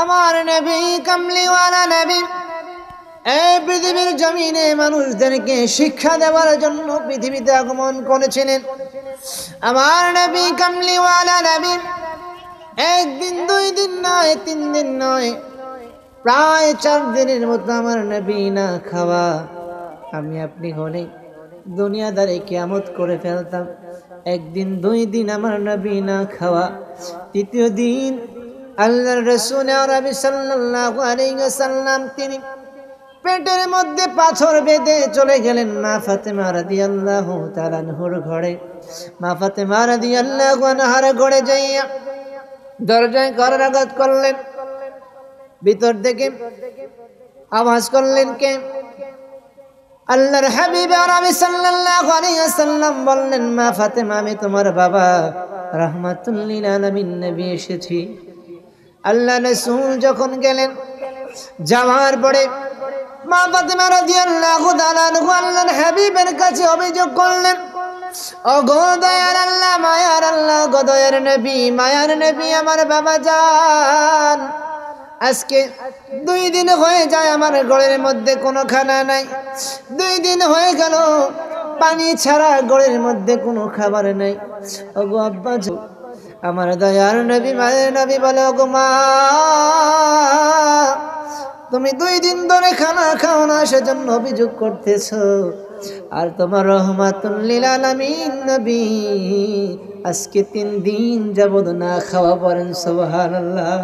আমার নবী কামলিওয়ালা নবী এই পৃথিবীর জমিনে মানুষদেরকে শিক্ষা দেওয়ার জন্য পৃথিবীতে আগমন করেছিলেন। আমার নবী কামলিওয়ালা নবী একদিন 2 দিন নয় 3 দিন নয়, প্রায় 4 দিনের মতো আমার নবী না খাওয়া। আমি আপনি হলে দুনিয়াদারে কিয়ামত করে ফেলতাম। একদিন 2 দিন আমার নবী না খাওয়া। তৃতীয় দিন আল্লাহর রাসূল আরবি সাল্লাল্লাহু আলাইহি ওয়াসাল্লাম তিনি পেটের মধ্যে পাথর বেঁধে চলে গেলেন মা ফাতেমা রাদিয়াল্লাহু তাআলা আনহার ঘরে। মা ফাতেমা রাদিয়াল্লাহু আনহার ঘরে যাইয়া দরজায় করাঘাত করলেন। ভিতর থেকে আওয়াজ করলেন কে? আল্লাহর হাবিব আরবি সাল্লাল্লাহু আলাইহি ওয়াসাল্লাম বললেন, মা ফাতেমা, আমি তোমার বাবা রাহমাতুল লিল আলামিন নবী এসেছি। আল্লাহ রাসূল যখন গেলেন, যাওয়ার পরে মা ফাতেমা রাদিয়াল্লাহু তাআলা আনহা আল্লাহর হাবিবের কাছে অভিযোগ করলেন, ও গো দয়ার আল্লাহ, মায়ার আল্লাহ, গো দয়ার নবী, মায়ার নবী, আমার বাবা যান, আজকে 2 দিন হয়ে যায় আমার ঘরের মধ্যে কোনো খানা নাই। 2 দিন হয়ে গেল পানি ছাড়া ঘরের মধ্যে কোনো খাবার নাই। ও গো আব্বা, আমার দয়ার নবী, মায়ের নবী বলে, ও গো মা, তুমি 2 দিন ধরে খানা খাও না, সেজন্য অভিযোগ করতেছো। আর তোমার রহমাতুল লিল আলামিন নবী আজকে 3 দিন যাবত না খাওয়া। পড়েন সুবহানাল্লাহ।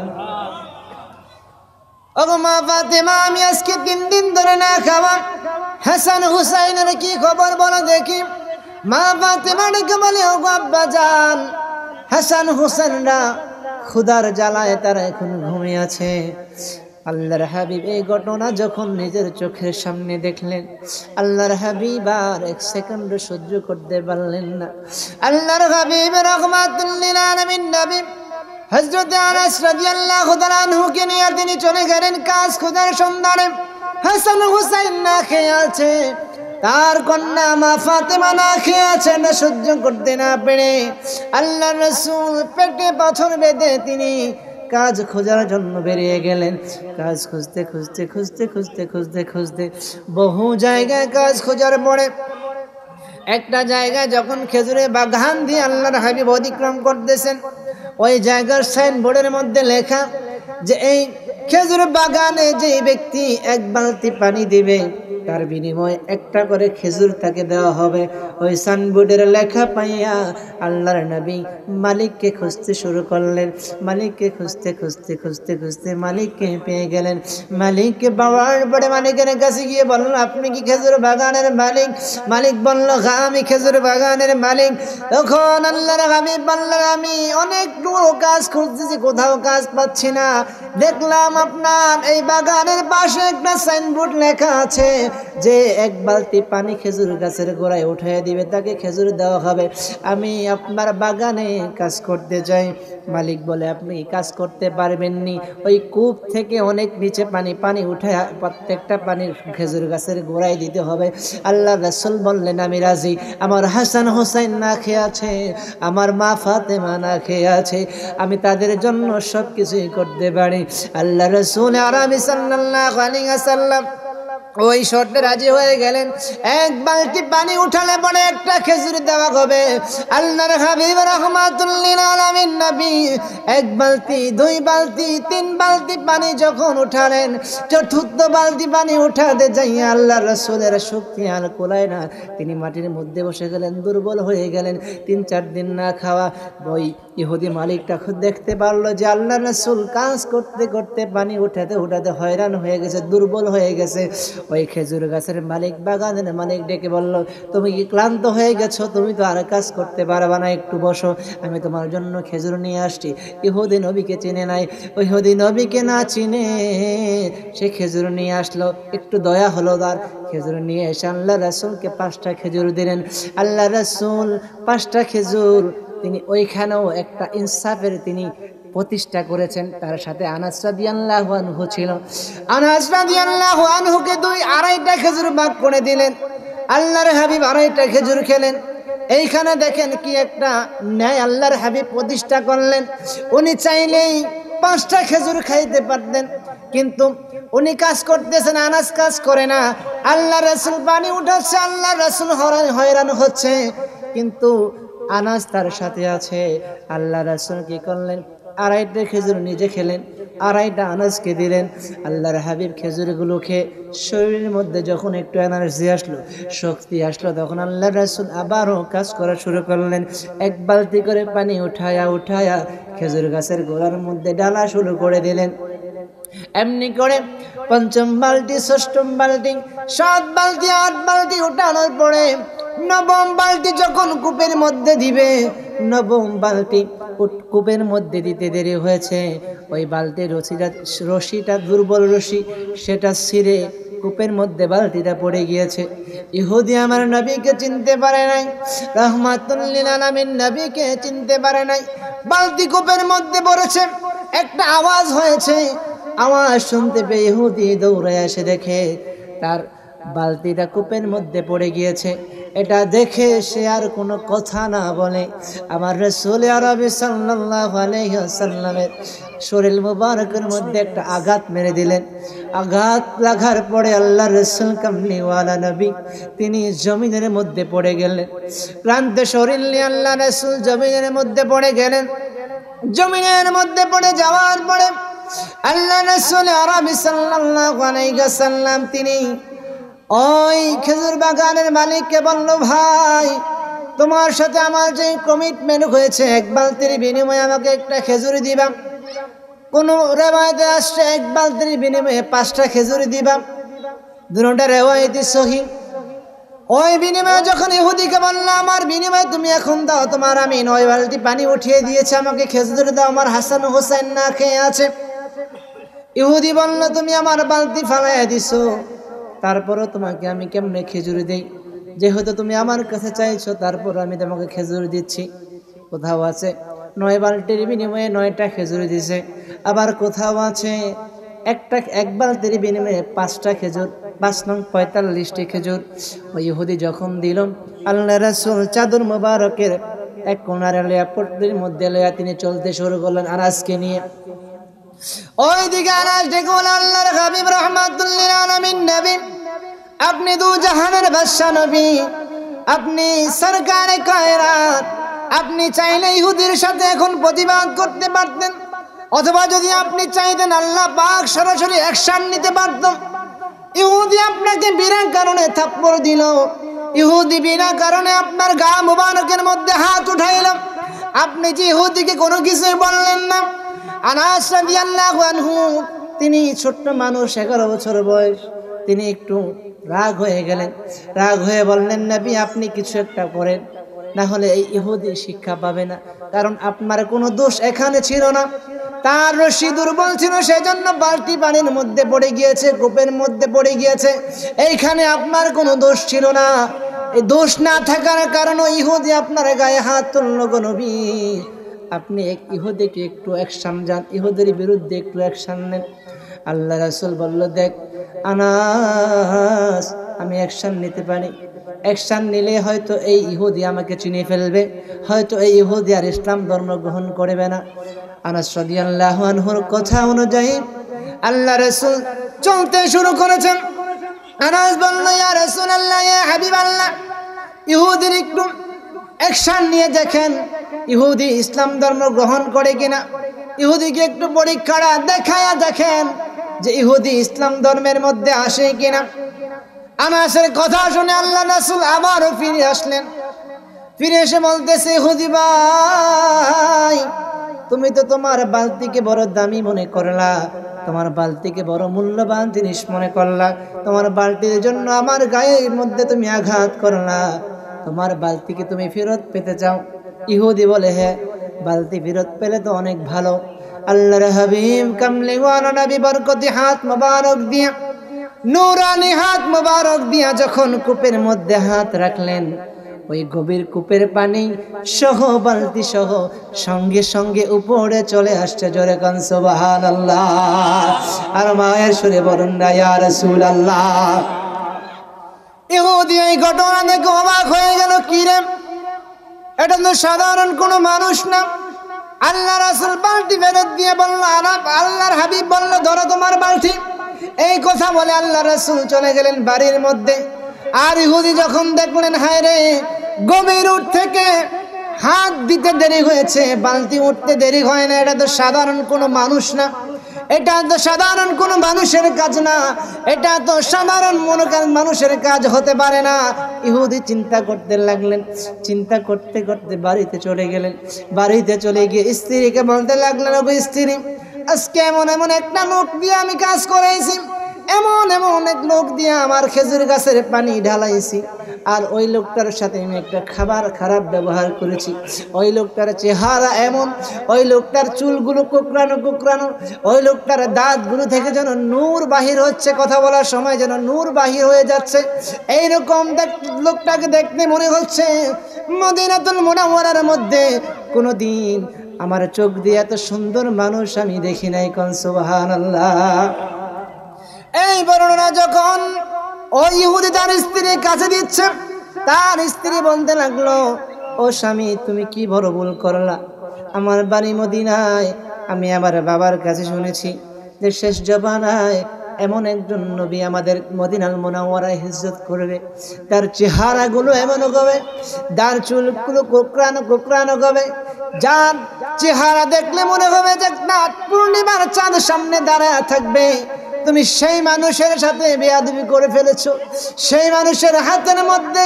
ও মা ফাতেমা, আমি আজকে 3 দিন ধরে না খাওয়া। হাসান হুসাইনের কি খবর বলো দেখি। মা ফাতেমা ডেকে বলে, ও আব্বা জান, হাসান হুসাইনরা ক্ষুধার জ্বালায় তারা এখন ঘুমিয়ে আছে। আল্লাহর হাবিব এই ঘটনা যখন নিজের চোখের সামনে দেখলেন, আল্লাহর হাবিব আর 1 সেকেন্ড সহ্য করতে পারলেন না। আল্লাহর হাবিব রাহমাতুল লিল আলামিন নবী হযরত আনাস রাদিয়াল্লাহু তাআলা আনহুকে নিয়ে তিনি চলে গেলেন কাজ খোঁজার সন্ধানে। হাসান হুসাইন না খেয়ে আছে, তার কন্যা মা ফাতেমা না খেয়ে আছে, না সহ্য করতে না পেরে আল্লাহর রাসূল পেটে পাথর বেঁধে তিনি কাজ খোঁজার জন্য বেরিয়ে গেলেন। কাজ খুঁজতে খুঁজতে খুঁজতে খুঁজতে খুঁজতে খুঁজতে বহু জায়গায় কাজ খোঁজার পরে একটা জায়গায় যখন খেজুরের বাগান দিয়ে আল্লাহর হাবিব অতিক্রম করতেছেন, ওই জায়গার সাইনবোর্ডের মধ্যে লেখা যে এই খেজুর বাগানে যে ব্যক্তি 1 বালতি পানি দিবে তার বিনিময়ে 1টা করে খেজুর তাকে দেওয়া হবে। ওই সাইনবোর্ডের লেখা পাইয়া আল্লাহর নবী মালিককে খুঁজতে শুরু করলেন। মালিককে খুঁজতে খুঁজতে খুঁজতে খুঁজতে মালিককে পেয়ে গেলেন। মালিককে পাওয়ার পরে মালিকের কাছে গিয়ে বলল, আপনি কি খেজুর বাগানের মালিক? মালিক বলল, হ্যাঁ, আমি খেজুর বাগানের মালিক। তখন আল্লাহর হাবিব বললেন, আমি অনেক কাজ খুঁজতেছি, কোথাও কাজ পাচ্ছি না। দেখলাম আপনার এই বাগানের পাশে একটা সাইনবোর্ড লেখা আছে যে 1 বালতি পানি খেজুর গাছের গোড়ায় উঠিয়ে দিবে তাকে খেজুর দেওয়া হবে। আমি আপনার বাগানে কাজ করতে চাই। মালিক বলে, আপনি কাজ করতে পারবেন নি, ওই কূপ থেকে অনেক নিচে পানি উঠে প্রত্যেকটা পানির খেজুর গাছের গোড়ায় দিতে হবে। আল্লাহ রাসূল বললেন, আমি রাজি। আমার হাসান হোসেন না খেয়ে আছে, আমার মা ফাতেমা না খেয়ে আছে, আমি তাদের জন্য সব কিছুই করতে পারি। আল্লাহ রাসূল আরবি সাল্লাল্লাহু আলাইহি ওয়াসাল্লাম ওই শর্তে রাজি হয়ে গেলেন। 1 বালতি পানি উঠালে পরে 1টা খেজুর দেওয়া হবে। আল্লাহর হাবিব রাহমাতুল লিল আলামিন নবী 1 বালতি, 2 বালতি, 3 বালতি পানি যখন উঠালেন, 4র্থ বালতি পানি উঠাতে যাইয়া আল্লাহর রাসূলের শক্তি আর কুলায় না, তিনি মাটির মধ্যে বসে গেলেন, দুর্বল হয়ে গেলেন। 3-4 দিন না খাওয়া। ওই ইহুদি মালিকটা দেখতে পারলো যে আল্লাহর রাসূল কাজ করতে করতে পানি উঠাতে উঠাতে হয়রান হয়ে গেছে, দুর্বল হয়ে গেছে। ওই খেজুর গাছের মালিক, বাগানের মালিক ডেকে বলল, তুমি কি ক্লান্ত হয়ে গেছো? তুমি তো আর কাজ করতে পারবা না, একটু বসো, আমি তোমার জন্য খেজুর নিয়ে আসছি। ইহুদি নবীকে চিনে নাই, ওই ইহুদি নবীকে না চিনে সে খেজুর নিয়ে আসলো। একটু দয়া হলো তার, খেজুর নিয়ে এসে আল্লাহ রাসূলকে 5টা খেজুর দিলেন। আল্লাহ রাসূল 5টা খেজুর তিনি ওইখানেও একটা ইনসাফের তিনি প্রতিষ্ঠা করেছেন। তার সাথে আনাস রাদিয়াল্লাহু আনহু ছিল। আনাস রাদিয়াল্লাহু আনহুকে 2-2.5টা খেজুর ভাগ করে দিলেন। আল্লাহর হাবিব 2.5টা খেজুর খেলেন। এইখানে দেখেন কি একটা ন্যায় আল্লাহর হাবিব প্রতিষ্ঠা করলেন। উনি চাইলেই 5টা খেজুর খাইতে পারতেন, কিন্তু উনি কাজ করতেছেন, আনাস কাজ করে না। আল্লাহ রাসূল পানি উঠাচ্ছে, আল্লাহ রাসূল হয়রান হচ্ছে, কিন্তু আনাস তার সাথে আছে। আল্লাহ রাসূল কি করলেন? 2.5টা খেজুর নিজে খেলেন, 2.5টা আনাসকে দিলেন। আল্লাহর হাবিব খেজুরগুলো খেয়ে শরীরের মধ্যে যখন একটু এনার্জি আসলো, শক্তি আসলো, তখন আল্লাহ রাসূল আবারও কাজ করা শুরু করলেন। 1 বালতি করে পানি উঠায়া খেজুর গাছের গোড়ার মধ্যে ঢালা শুরু করে দিলেন। এমনি করে 5ম বালতি, 6ম বালতি, 7 বালতি, 8 বালতি উঠানোর পরে 9ম বালতি যখন কূপের মধ্যে দিবে, 9ম বালতি কূপের মধ্যে দিতে দেরি হয়েছে। ওই বালতির রশিটা দুর্বল রশি, সেটা ছিঁড়ে কূপের মধ্যে বালতিটা পড়ে গিয়েছে। ইহুদি আমার নবীকে চিনতে পারে নাই, রাহমাতুল লিল আলামিন নবীকে চিনতে পারে নাই। বালতি কূপের মধ্যে পড়েছে, একটা আওয়াজ হয়েছে। আওয়াজ শুনতে পেয়ে ইহুদি দৌড়ে এসে দেখে তার বালতিটা কূপের মধ্যে পড়ে গিয়েছে। এটা দেখে সে আর কোনো কথা না বলে আমার রাসূল আরবি সাল্লাল্লাহু আলাইহি ওয়াসাল্লামের শরীর মুবারকের মধ্যে একটা আঘাত মেরে দিলেন। আঘাত লাগার পরে আল্লাহ রাসূল কামলিওয়ালা নবী তিনি জমিনের মধ্যে পড়ে গেলেন। ক্লান্ত শরীর নিয়ে আল্লাহ রাসূল জমিনের মধ্যে পড়ে গেলেন। জমিনের মধ্যে পড়ে যাওয়ার পরে আল্লাহ রাসূল আরবি সাল্লাল্লাহু আলাইহি ওয়াসাল্লাম তিনি ওই খেজুর বাগানের মালিককে বলল, ভাই তোমার সাথে আমার যে কমিটমেন্ট হয়েছে, 1 বালতির বিনিময়ে আমাকে একটা খেজুর দিবা। কোন রেওয়ায়েতে আসছে 1 বালতির বিনিময়ে 5টা খেজুর দিবা। দুটোটা রেওয়ায়েতই সহিহ। ওই বিনিময়ে যখন ইহুদিকে বলল, আমার বিনিময়ে তুমি এখন দাও, তোমার আমি 9 বালতি পানি উঠিয়ে দিয়েছি, আমাকে খেজুর দাও, আমার হাসান হোসেন না খেয়ে আছে। ইহুদি বলল, তুমি আমার বালতি ফালাইয়া দিছো, তারপরও তোমাকে আমি কেমনে খেজুর দেই? যেহেতু তুমি আমার কাছে চাইছো, তারপর আমি তোমাকে খেজুর দিচ্ছি। কোথাও আছে 9 বালতির বিনিময়ে 9টা খেজুর দিছে, আবার কোথাও আছে 1 বালতির বিনিময়ে 5টা খেজুর, 5 নং 45টি খেজুর। ওই ইহুদি যখন দিল, আল্লাহ রাসূল চাদর মোবারকের এক কোণারে লইয়া পট্টির মধ্যে লইয়া তিনি চলতে শুরু করলেন আনাসকে নিয়ে। ওইদিকে আনাস ডেকে বলে, আল্লাহর হাবিব রাহমাতুল লিল আলামিন নবী, আপনি দু জাহানের বাদশা নবী, আপনি সরকারে কায়নাত, আপনি চাইলে ইহুদির সাথে এখন প্রতিবাদ করতে পারতেন, অথবা যদি আপনি চাইতেন আল্লাহ পাক সরাসরি অ্যাকশন নিতে পারতেন। ইহুদি আপনাকে বিনা কারণে থাপ্পড় দিল, ইহুদি বিনা কারণে আপনার গা মুবারকের মধ্যে হাত উঠাইলাম, আপনি যে ইহুদিকে কোনো কিছুই বললেন না। আনাস রাদিয়াল্লাহু আনহু তিনি ছোট্ট মানুষ, 11 বছর বয়স, তিনি একটু রাগ হয়ে গেলেন। রাগ হয়ে বললেন, নবী আপনি কিছু একটা করেন, না হলে এই ইহুদি শিক্ষা পাবে না। কারণ আপনার কোনো দোষ এখানে ছিল না, তার রশি দুর্বল ছিল, সেজন্য বালতি পানির মধ্যে পড়ে গিয়েছে, কূপের মধ্যে পড়ে গিয়েছে। এইখানে আপনার কোনো দোষ ছিল না। এই দোষ না থাকার কারণে ইহুদি আপনার গায়ে হাত তুলল। গো নবী, আপনি ইহুদিকে একটু অ্যাকশন যান, ইহুদির বিরুদ্ধে একটু অ্যাকশন নেন। আল্লাহ রাসূল বলল, দেখ আনাস, আমি অ্যাকশন নিতে পারি। অ্যাকশন নিলে হয়তো এই ইহুদি আমাকে চিনে ফেলবে, হয়তো এই ইহুদি আর ইসলাম ধর্ম গ্রহণ করবে না। আনাস রাদিয়াল্লাহু আনহুর কথা অনুযায়ী আল্লাহ রাসূল চলতে শুরু করেছেন। আনাস বলল, ইয়া রাসূলুল্লাহ, ইয়া হাবিবাল্লাহ, ইহুদির একটু অ্যাকশন নিয়ে দেখেন, ইহুদি ইসলাম ধর্ম গ্রহণ করে কিনা। ইহুদিকে একটু পরীক্ষাটা দেখায়া দেখেন যে ইহুদি ইসলাম ধর্মের মধ্যে আসে কিনা। আনাসের কথা শুনে আল্লাহ রাসূল আবারও ফিরে আসলেন। ফিরে এসে বলতেছে, ইহুদি ভাই, তুমি তো তোমার বালতিকে বড় দামি মনে করলা, তোমার বালতিকে বড় মূল্যবান জিনিস মনে করলা, তোমার বালতির জন্য আমার গায়ের মধ্যে তুমি আঘাত করলা, তোমার বালতিকে তুমি ফেরত পেতে চাও। ইহুদি বলে, হ্যাঁ, বালতি ফেরত পেলে তো অনেক ভালো। আল্লাহর হাবিব কামলিওয়ালা নবী বরকতি হাত মোবারক দিয়া, নূরানি হাত মোবারক দিয়া যখন কূপের মধ্যে হাত রাখলেন, ওই গভীর কূপের পানি সহ বালতি সহ সঙ্গে সঙ্গে উপরে চলে আসছে। জোরে কান সুবহানাল্লাহ, আর মায়ের সুরে বলুন না ইয়া রাসূলুল্লাহ। ইহুদি এই ঘটনা দেখে অবাক হয়ে গেল, কি রে, এটা তো সাধারণ কোনো মানুষ না, আল্লাহ রাসূল বালতি ফেরত দিয়ে বলল, আল্লাহর হাবিব বলল, ধরো তোমার বালতি। এই কথা বলে আল্লাহ রাসূল চলে গেলেন বাড়ির মধ্যে। আর ইহুদি যখন দেখলেন, হায় রে, গভীর উঠ থেকে হাত দিতে দেরি হয়েছে, বালতি উঠতে দেরি হয় না, এটা তো সাধারণ কোনো মানুষ না, এটা তো সাধারণ কোনো মানুষের কাজ না, এটা তো সাধারণ মানুষের কাজ হতে পারে না। ইহুদি চিন্তা করতে লাগলেন। চিন্তা করতে করতে বাড়িতে চলে গেলেন। বাড়িতে চলে গিয়ে স্ত্রীকে বলতে লাগলেন, ওগো স্ত্রী, আজকে এমন এমন একটা লোক দিয়ে আমি কাজ করাইছি, এমন এমন এক লোক দিয়ে আমার খেজুর গাছের পানি ঢালাইছি, আর ওই লোকটার সাথে আমি একটা খারাপ ব্যবহার করেছি। ওই লোকটার চেহারা এমন, ওই লোকটার চুলগুলো কোকড়ানো কোকড়ানো, ওই লোকটার দাঁতগুলো থেকে যেন নূর বাহির হচ্ছে, কথা বলার সময় যেন নূর বাহির হয়ে যাচ্ছে। এইরকম লোকটাকে দেখতে মনে হচ্ছে মদিনাতুল মুনাওয়ারার মধ্যে কোনোদিন আমার চোখ দিয়ে এত সুন্দর মানুষ আমি দেখি নাই। কোন সুবহানাল্লাহ। এই বর্ণনা যখন ওই ইহুদি তার স্ত্রীর কাছে দিচ্ছে, তার স্ত্রী বলতে লাগলো, ও স্বামী, তুমি কি বড় ভুল করলা। আমার বাড়ি মদিনায়, আমি আমার বাবার কাছে শুনেছি যে শেষ জমানায় এমন একজন নবী আমাদের মদিনাল মুনাওয়ারায় হিজরত করবে, তার চেহারাগুলো এমন হবে, তার চুলগুলো কোকড়ানো কোকড়ানো হবে, যার চেহারা দেখলে মনে হবে যে না পূর্ণিমার চাঁদ সামনে দাঁড়ায় থাকবে। তুমি সেই মানুষের সাথে বেয়াদবি করে ফেলেছো, সেই মানুষের হাতের মধ্যে,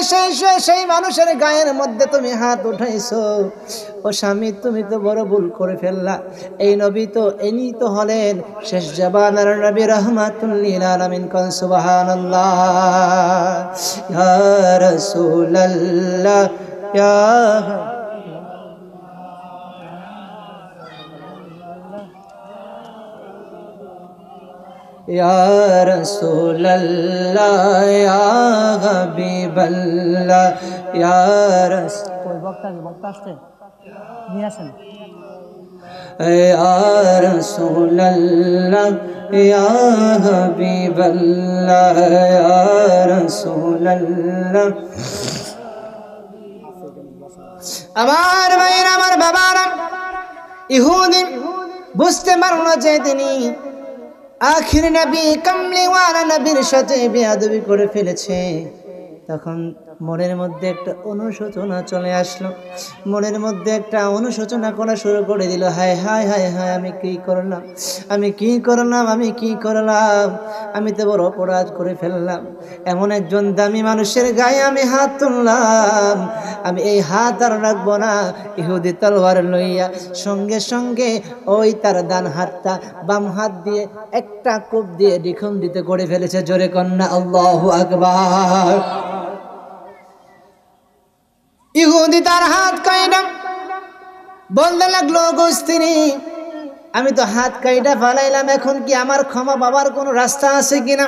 সেই মানুষের গায়ের মধ্যে তুমি হাত উঠাইছো। ও স্বামী, তুমি তো বড় ভুল করে ফেললা। এই নবী তো ইনি তো হলেন শেষ জামানার নবী, রাহমাতুল লিল আলামিন। কোন সুবহানাল্লাহ। ইয়া রাসূলুল্লাহ, ইয়া ইয়া রাসূলুল্লাহ, ইয়া হাবিবাল্লাহ, ইয়া রাসূল। বক্তা আসছে নিয়ে আসেন। ইয়া রাসূলুল্লাহ, ইয়া হাবিবাল্লাহ, ইয়া রাসূলুল্লাহ। আমার ভাইরা, আমার বাবারা, ইহুদি বুঝতে পারল যে তিনি আখির নবী, কামলিওয়ালা নবীর সাথে বেয়াদবি করে ফেলেছে। তখন মনের মধ্যে একটা অনুশোচনা চলে আসলো, মনের মধ্যে একটা অনুশোচনা করা শুরু করে দিল। হায় হায় হায় হায়, আমি কি করলাম, আমি কি করলাম, আমি কি করলাম, আমি তো বড় অপরাধ করে ফেললাম। এমন একজন দামি মানুষের গায়ে আমি হাত তুললাম, আমি এই হাত আর রাখবো না। ইহুদি তলোয়ার লইয়া সঙ্গে সঙ্গে ওই তার ডান হাতটা বাম হাত দিয়ে একটা কোপ দিয়ে দ্বিখণ্ডিত করে ফেলেছে। জোরে কন্যা আল্লাহু আকবার। ইহুদি তার হাত কাইটা বলতে লাগলো, গো স্ত্রী, আমি তো হাত কাইটা ফালাইলাম, এখন কি আমার ক্ষমা পাবার কোনো রাস্তা আছে কিনা?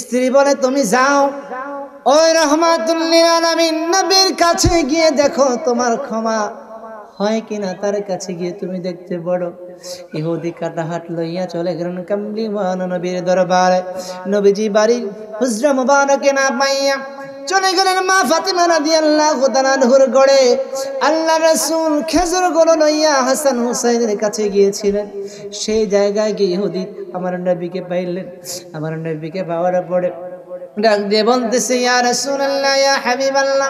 স্ত্রী বলে, তুমি যাও ওই রাহমাতুল লিল আলামিন নবীর কাছে গিয়ে দেখো তোমার ক্ষমা হয় কিনা, তার কাছে গিয়ে তুমি দেখতে বড়। ইহুদি কাটা হাত লইয়া চলে গেলেন কামলিওয়ালা নবীর দরবারে। নবীজি বাড়ির হুজরা মুবারকে না পাইয়া চলে গেলেন মা ফাতিমা রাদিয়াল্লাহু তাআলা আনহুর গড়ে। আল্লাহ রাসূল খেজুর গুলো লইয়া হাসান হুসাইনের কাছে গিয়েছিলেন। সেই জায়গায় গিয়ে ইহুদি আমার নবীকে পাইলেন। আমার নবীকে পাওয়ার পরে ডাক দিয়ে বলতেছে, ইয়া রাসূলুল্লাহ, ইয়া হাবিবাল্লাহ,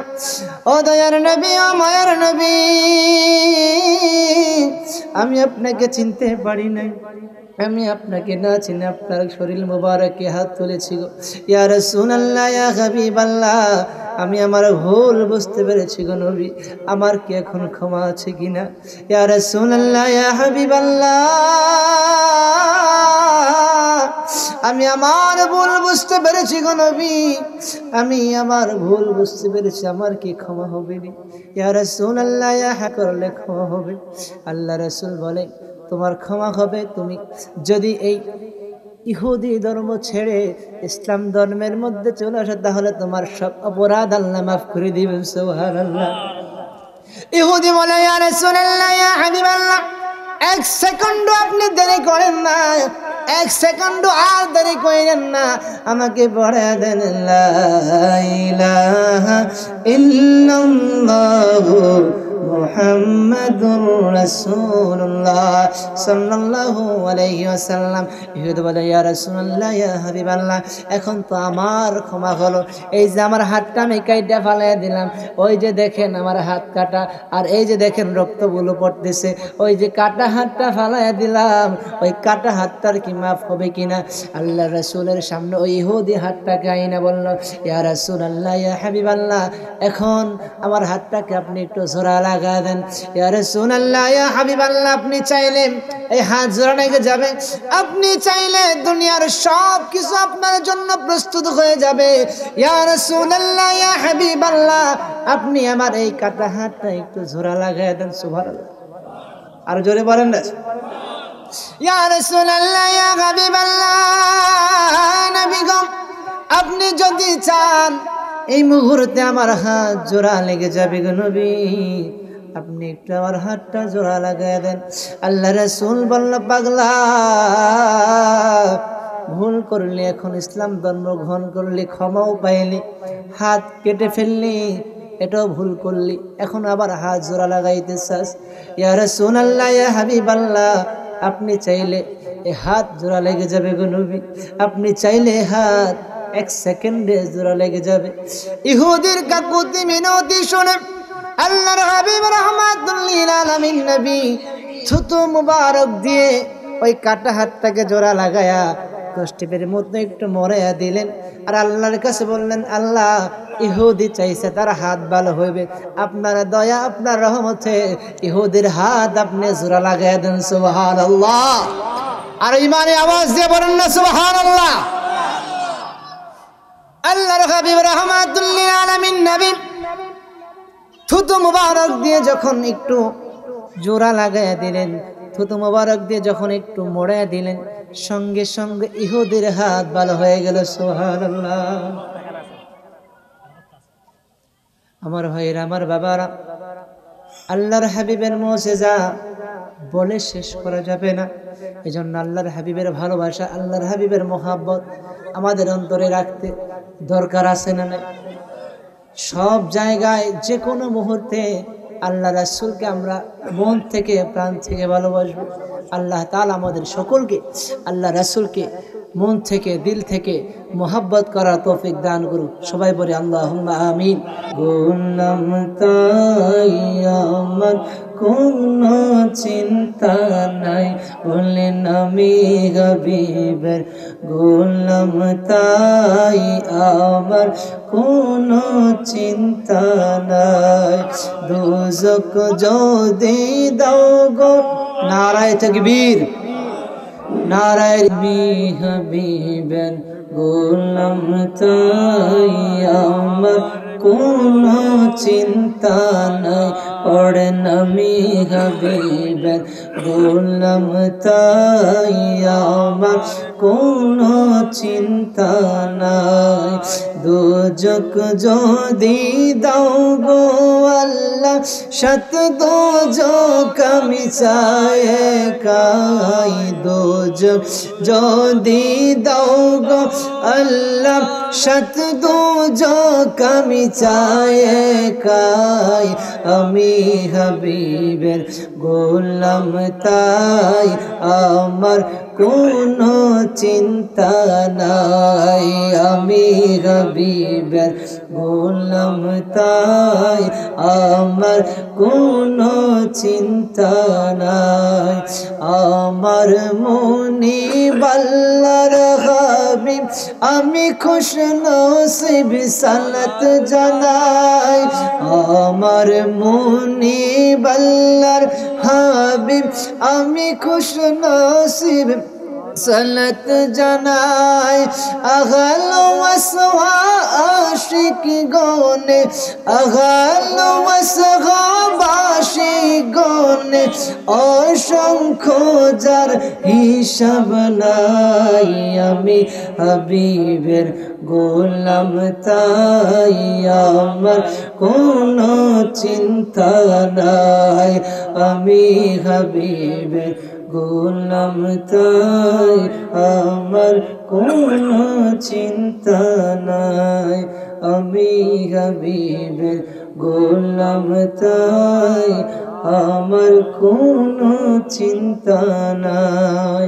ও দয়ার নবী, ও মায়ার নবী, আমি আপনাকে চিনতে পারি নাই, আমি আপনাকে না চিনে আপনার শরীর মোবারকে হাত তুলেছি গো। ইয়া রাসূলুল্লাহ, ইয়া হাবিবাল্লাহ, আমি আমার ভুল বুঝতে পেরেছি গো নবী, আমার কি এখন ক্ষমা আছে কিনা? ইয়া রাসূলুল্লাহ, ইয়া হাবিবাল্লাহ, আমি আমার ভুল বুঝতে পেরেছি গো নবী, আমি আমার ভুল বুঝতে পেরেছি, আমার কি ক্ষমা হবে না? ইয়া রাসূলুল্লাহ, ইয়া করলে ক্ষমা হবে। আল্লাহ রাসূল বলে, তোমার ক্ষমা হবে তুমি যদি এই ইহুদি ধর্ম ছেড়ে ইসলাম ধর্মের মধ্যে চলে আসো, তাহলে তোমার সব অপরাধ আল্লাহ মাফ করে দিবেন। সুবহানাল্লাহ। ইহুদি বলে, ইয়া রাসূলুল্লাহ, ইয়া হাবিবাল্লাহ, এক সেকেন্ড আপনি দেরি করেন না, এক সেকেন্ড আর দেরি করেন না, আমাকে পড়ে দেন লা ইলাহা ইল্লাল্লাহু মুহাম্মাদুর রাসূলুল্লাহ সাল্লাল্লাহু আলাইহি ওয়াসাল্লাম। ইহুদ বলে, ইয়া রাসূলুল্লাহ, ইয়া হাবিবাল্লাহ, এখন তো আমার ক্ষমা হলো, এই যে আমার হাতটা আমি কাইটা ফালাইয়া দিলাম, ওই যে দেখেন আমার হাত কাটা, আর এই যে দেখেন রক্তগুলো পড়তেছে, ওই যে কাটা হাতটা ফালাইয়া দিলাম, ওই কাটা হাতটার কি মাফ হবে কিনা? আল্লাহ রাসূলের সামনে ওই ইহুদি হাতটাকে আইনা বলল, ইয়া রাসূলুল্লাহ, ইয়া হাবিবাল্লাহ, এখন আমার হাতটাকে আপনি একটু জোড়া লাগা দেন। ইয়া রাসূলুল্লাহ, ইয়া হাবিবাল্লাহ, আপনি চাইলে এই হাত জোড়া লেগে যাবে, আপনি চাইলে দুনিয়ার সব কিছু আপনার জন্য প্রস্তুত হয়ে যাবে। ইয়া রাসূলুল্লাহ, ইয়া হাবিবাল্লাহ, আপনি আমার এই কাটা হাতটা একটু জোড়া লাগায় দেন। সুবহানাল্লাহ, আর জোরে বলেন না। ইয়া রাসূলুল্লাহ, ইয়া হাবিবাল্লাহ, নবী গো, আপনি যদি চান এই মুহূর্তে আমার হাত জোড়া লেগে যাবে গো নবী, আপনি একটু আমার হাতটা জোড়া লাগায় দেন। আল্লাহ রাসূল বলল, পাগলা, ভুল করলি, এখন ইসলাম ধর্ম গ্রহণ করলি, ক্ষমাও পাইলি, হাত কেটে ফেললি, এটাও ভুল করলি, এখন আবার হাত জোড়া লাগাইতে চাস? ইয়া রাসূলুল্লাহ, ইয়া হাবিবাল্লাহ, আপনি চাইলে এই হাত জোড়া লেগে যাবে গো নবী, আপনি চাইলে হাত 1 সেকেন্ডে জোড়া লেগে যাবে। ইহুদির কাকুতি মিনতি শুনে আল্লাহর হাবিব রাহমাতুল লিল আলামিন নবী থুতু মুবারক দিয়ে ওই কাটা হাতটাকে জোড়া লাগায়া কষ্টের মধ্যে একটু মরাইয়া দিলেন, আর আল্লাহর কাছে বললেন, আল্লাহ, ইহুদি চাইছে তার হাত ভালো হইবে, আপনার দয়া, আপনার রহমতে ইহুদির হাত আপনি জোড়া লাগাইয়া দেন। সুবহানাল্লাহ, আর ইমানে আওয়াজ দিয়ে বলেন না সুবহানাল্লাহ। আল্লাহর হাবিব রাহমাতুল লিল আলামিন নবী থুতু মুবারক দিয়ে যখন একটু জোড়া লাগাইয়া দিলেন, থুতু মুবারক দিয়ে যখন একটু মোড়াইয়া দিলেন, সঙ্গে সঙ্গে ইহুদির হাত ভালো হয়ে গেল। সুবহানাল্লাহ। আমার ভাইরা, আমার বাবারা, আল্লাহর হাবিবের মুজিজা বলে শেষ করা যাবে না। এজন্য আল্লাহর হাবিবের ভালোবাসা, আল্লাহর হাবিবের মহব্বত আমাদের অন্তরে রাখতে দরকার আছে না নাই? সব জায়গায় যে কোনো মুহূর্তে আল্লাহ রাসূলকে আমরা মন থেকে, প্রাণ থেকে ভালোবাসবো। আল্লাহ তাআলা আমাদের সকলকে আল্লাহ রাসূলকে মন থেকে, দিল থেকে মোহাব্বত করার তৌফিক দান করুক। সবাই বলি আল্লাহুম্মা আমিন। গোলাম তাই আমার কোনো চিন্তা নাই, বলেন আমি হাবিবের গোলাম তাই আমার কোনো চিন্তা নাই। দোজখ যদি দাও গো, নারায়ে তাকবীর, নারায়ে হাবিবের গোলাম তাই আমার কোনো চিন্তা নাই, পড়েন আমি হাবিবের গোলাম তাই আমার কোনো চিন্তা নাই। দোজখ যদি দাও গো আল্লাহ, শত দোজখ আমি চাই কাই। দোজখ যদি দাও গো আল্লাহ, শত দোজখ আমি চাই কাই। আমি হাবিবের গোলাম তাই আমার কোনো চিন্তা নাই। আমি হাবিবের গোলাম তাই আমার কোনো চিন্তা নাই। আমার মুনিব আল্লাহর হাবিব, আমি খুশ নসিব সালাত জানাই। আমার মুনিব আল্লাহর হাবিব, আমি খুশ নসিব সালাত জানাই। আগাল ওয়াসওয়া আশিক গনে, আগাল ওয়াসগা বাশিক গনে, অসংখ্য যার হিসাব নাই। আমি হাবিবের গোলাম তাই আমার কোনো চিন্তা নাই। আমি হাবিবের গোলাম তাই আমার কোনো চিন্তা নাই। আমি হাবিবের গোলাম তাই আমার কোনো চিন্তা নাই।